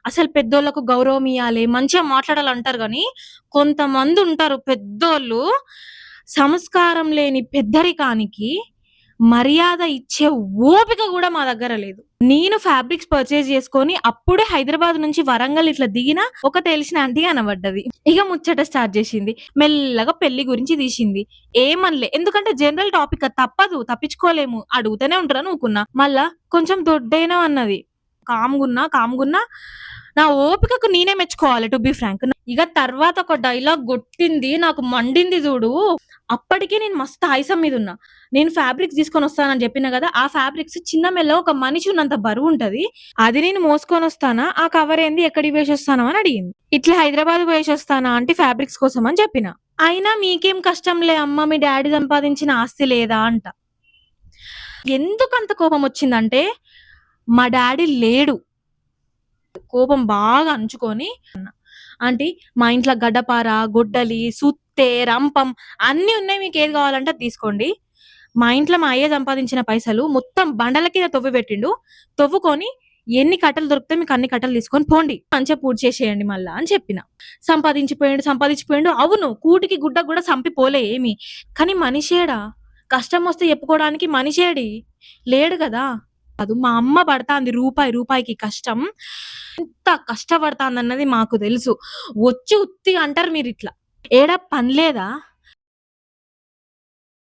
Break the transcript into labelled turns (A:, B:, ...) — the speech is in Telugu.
A: అసలు పెద్దోళ్ళకు గౌరవం ఇయ్యాలి, మంచిగా మాట్లాడాలంటారు గానీ, కొంతమందుంటారు పెద్దోళ్ళు, సంస్కారం లేని పెద్దరికానికి మర్యాద ఇచ్చే ఓపిక గూడా మా దగ్గర లేదు. నేను ఫ్యాబ్రిక్స్ పర్చేజ్ చేసుకొని అప్పుడే హైదరాబాద్ నుంచి వరంగల్ ఇట్లా దిగినా ఒక తెలిసిన ఆంటీ కనబడ్డది. ఇగ ముచ్చట స్టార్ట్ చేసింది. మెల్లగా పెళ్లి గురించి తీసింది. ఏమనలే. ఎందుకంటే జనరల్ టాపిక్ అది తప్పదు. తప్పించుకోలేము. అడుగుతూనే ఉంటారని ఊకున్నా. మళ్ళా కొంచెం దొడ్డైనా అన్నది. కామ్‌గున్నా నా ఓపికకు నేనే మెచ్చుకోవాలి టు బీ ఫ్రాంక్. ఇగ తర్వాత ఒక డైలాగ్ గొట్టింది. నాకు మండింది జూడు. అప్పటికే నేను మస్తు ఆయాసం మీదున్నా. నేను ఫ్యాబ్రిక్స్ తీసుకొనొస్తానని జెప్పినా గదా! ఆ ఫ్యాబ్రిక్స్ చిన్న మెల్ల ఒక మనిషి ఉన్నంత బరువుంటది. అది నేను మోసుకొనొస్తానా? ఆ కవరేంది ఎక్కడికి వేసొస్తానవు అని అడిగింది. ఇట్లా హైదరాబాద్‌కి వేసొస్తానా ఆంటీ ఫ్యాబ్రిక్స్ కోసం అని చెప్పినా. అయినా మీకేం కష్టంలే అమ్మ మీ డ్యాడీ సంపాదించిన ఆస్తి లేదా అంట. ఎందుకంత కోపమొచ్చిందంటే, మా డ్యాడీ లేడు. కోపం బాగా అణుచుకొని అన్నా, ఆంటీ మా ఇంట్లో గడ్డపార, గొడ్డలి, సుత్తె, రంపం అన్నీ ఉన్నాయి. మీకేది కావాలంటే అది తీసుకోండి. మా ఇంట్లో మా అయ్య సంపాదించిన పైసలు మొత్తం బండల కింద తవ్విపెట్టిండు. తవ్వుకొని ఎన్ని కట్టలు దొరికితే మీకు అన్ని కట్టలు తీసుకొని పోండి. మంచిగా పూడ్చేసేయండి మళ్ళా అని చెప్పిన. సంపాదించిపోయిండు. అవును. కూటికి గుడ్డకు గూడా సంపిపోలే ఏమి. కానీ మనిషేడా? కష్టమొస్తే చెప్పుకోవడానికి మనిషేడి? లేడు గదా! కాదు. మా అమ్మ పడతాంది రూపాయికి కష్టం. ఎంత కష్టపడతాందన్నది మాకు తెలుసు. వచ్చి ఉత్తిగా అంటారు మీరిట్లా. ఏడ పని లేదా?